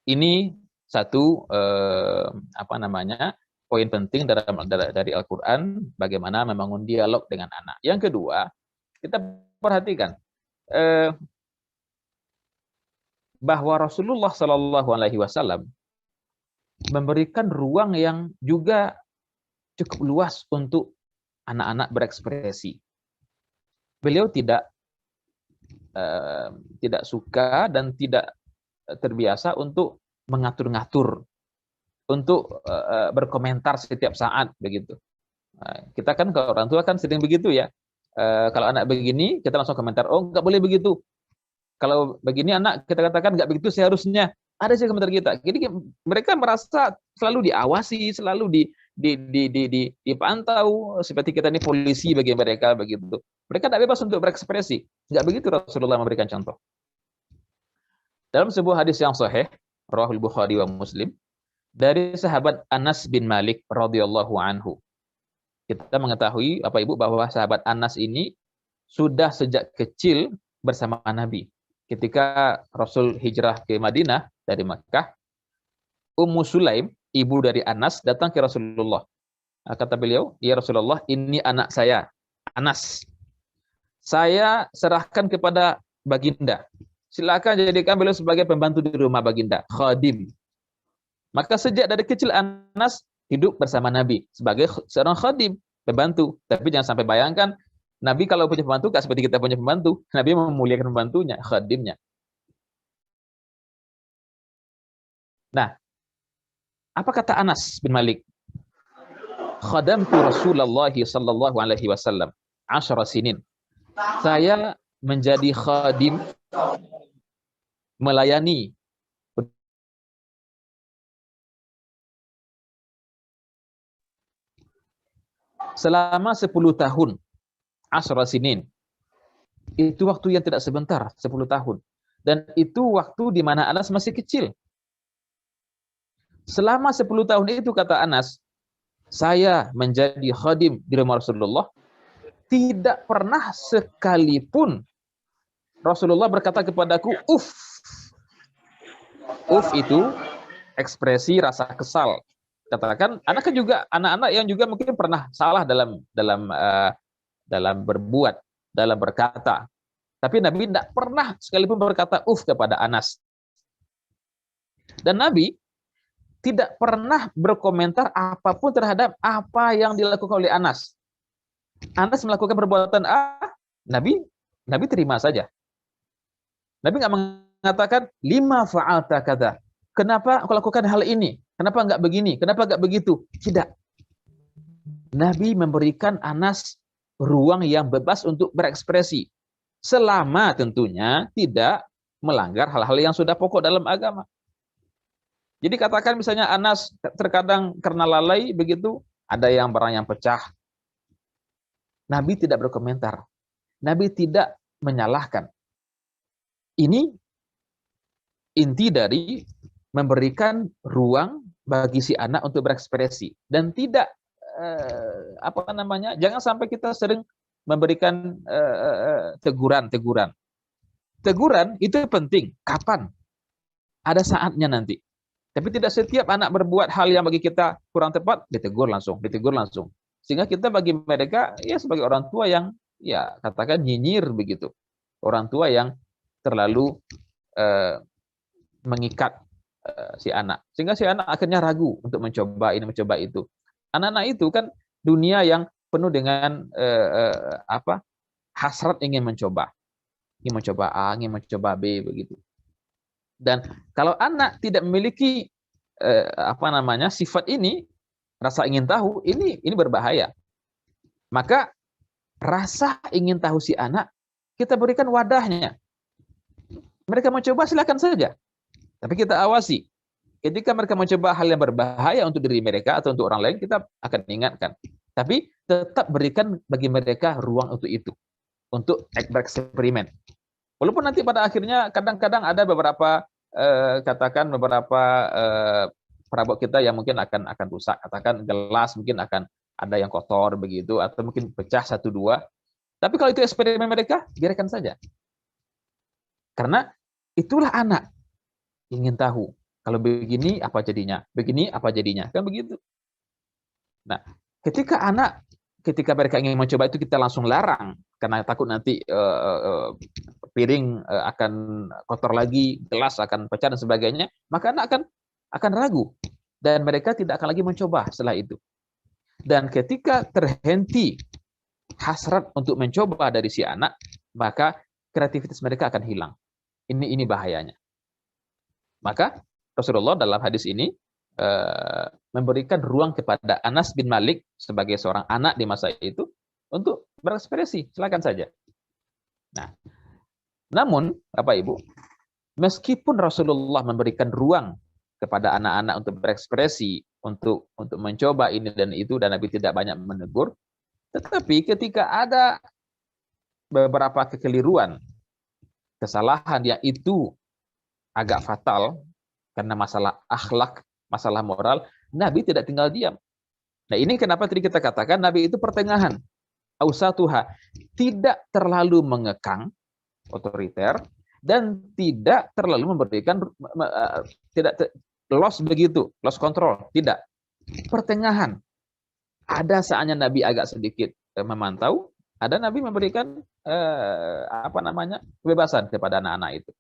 Ini satu poin penting dari Al-Quran, bagaimana membangun dialog dengan anak. Yang kedua, kita perhatikan bahwa Rasulullah Shallallahu Alaihi Wasallam memberikan ruang yang juga cukup luas untuk anak-anak berekspresi. Beliau tidak suka dan tidak terbiasa untuk mengatur-ngatur, untuk berkomentar setiap saat begitu. Kita kan kalau orang tua kan sering begitu ya. Kalau anak begini kita langsung komentar, oh nggak boleh begitu. Kalau begini anak kita katakan nggak begitu seharusnya. Ada sih komentar kita. Jadi mereka merasa selalu diawasi, selalu dipantau, seperti kita ini polisi bagi mereka begitu. Mereka tidak bebas untuk berekspresi. Nggak begitu Rasulullah memberikan contoh. Dalam sebuah hadis yang sahih, Rawahul Bukhari wa Muslim, dari sahabat Anas bin Malik radhiyallahu anhu. Kita mengetahui Bapak Ibu bahwa sahabat Anas ini sudah sejak kecil bersama Nabi. Ketika Rasul hijrah ke Madinah dari Makkah, Ummu Sulaim, ibu dari Anas, datang ke Rasulullah. Kata beliau, ya Rasulullah, ini anak saya, Anas. Saya serahkan kepada Baginda. Silakan jadikan beliau sebagai pembantu di rumah Baginda, khadim. Maka sejak dari kecil Anas hidup bersama Nabi sebagai seorang khadim, pembantu. Tapi jangan sampai bayangkan, Nabi kalau punya pembantu, gak seperti kita punya pembantu. Nabi memuliakan pembantunya, khadimnya. Nah, apa kata Anas bin Malik? Khadamtu Rasulullah sallallahu alaihi wasallam 10 sinin. Saya menjadi khadim, melayani selama 10 tahun. 10 sinin. Itu waktu yang tidak sebentar, 10 tahun. Dan itu waktu di mana Anas masih kecil. Selama 10 tahun itu, kata Anas, saya menjadi khadim di rumah Rasulullah, tidak pernah sekalipun Rasulullah berkata kepadaku, uff. Uff itu ekspresi rasa kesal. Katakan, anak kan juga anak-anak yang juga mungkin pernah salah dalam berbuat, dalam berkata. Tapi Nabi tidak pernah sekalipun berkata uff kepada Anas. Dan Nabi tidak pernah berkomentar apapun terhadap apa yang dilakukan oleh Anas. Anas melakukan perbuatan A, Nabi terima saja. Nabi nggak mengatakan lima fa'alta kata. Kenapa aku lakukan hal ini? Kenapa nggak begini? Kenapa nggak begitu? Tidak. Nabi memberikan Anas ruang yang bebas untuk berekspresi. Selama tentunya tidak melanggar hal-hal yang sudah pokok dalam agama. Jadi katakan misalnya Anas terkadang karena lalai begitu, ada yang barang yang pecah. Nabi tidak berkomentar. Nabi tidak menyalahkan. Ini inti dari memberikan ruang bagi si anak untuk berekspresi dan tidak jangan sampai kita sering memberikan teguran. Teguran itu penting. Kapan? Ada saatnya nanti. Tapi tidak setiap anak berbuat hal yang bagi kita kurang tepat, ditegur langsung. Sehingga kita bagi mereka ya sebagai orang tua yang ya katakan nyinyir begitu. Orang tua yang terlalu mengikat si anak. Sehingga si anak akhirnya ragu untuk mencoba ini, mencoba itu. Anak-anak itu kan dunia yang penuh dengan hasrat ingin mencoba. Ingin mencoba A, ingin mencoba B begitu. Dan kalau anak tidak memiliki sifat ini, rasa ingin tahu, ini berbahaya. Maka rasa ingin tahu si anak kita berikan wadahnya. Mereka mencoba silakan saja. Tapi kita awasi. Ketika mereka mencoba hal yang berbahaya untuk diri mereka atau untuk orang lain, kita akan ingatkan. Tapi tetap berikan bagi mereka ruang untuk itu. Untuk bereksperimen. Walaupun nanti pada akhirnya kadang-kadang ada beberapa perabot kita yang mungkin akan rusak. Katakan gelas mungkin akan ada yang kotor begitu atau mungkin pecah 1-2. Tapi kalau itu eksperimen mereka, biarkan saja. Karena itulah anak ingin tahu. Kalau begini apa jadinya? Begini apa jadinya? Kan begitu. Nah, ketika mereka ingin mencoba itu kita langsung larang karena takut nanti piring akan kotor lagi, gelas akan pecah dan sebagainya, maka anak akan ragu dan mereka tidak akan lagi mencoba setelah itu. Dan ketika terhenti hasrat untuk mencoba dari si anak, maka kreativitas mereka akan hilang. Ini bahayanya. Maka Rasulullah dalam hadis ini memberikan ruang kepada Anas bin Malik sebagai seorang anak di masa itu untuk berekspresi, silakan saja. Nah, namun Bapak Ibu, meskipun Rasulullah memberikan ruang kepada anak-anak untuk berekspresi, untuk mencoba ini dan itu, dan Nabi tidak banyak menegur, tetapi ketika ada beberapa kekeliruan, kesalahan yang itu agak fatal karena masalah akhlak, masalah moral, Nabi tidak tinggal diam. Nah, ini kenapa tadi kita katakan Nabi itu pertengahan. Ausatuha, tidak terlalu mengekang, otoriter, dan tidak terlalu memberikan tidak loss begitu, loss control, tidak. Pertengahan. Ada saatnya Nabi agak sedikit memantau, ada Nabi memberikan kebebasan kepada anak-anak itu.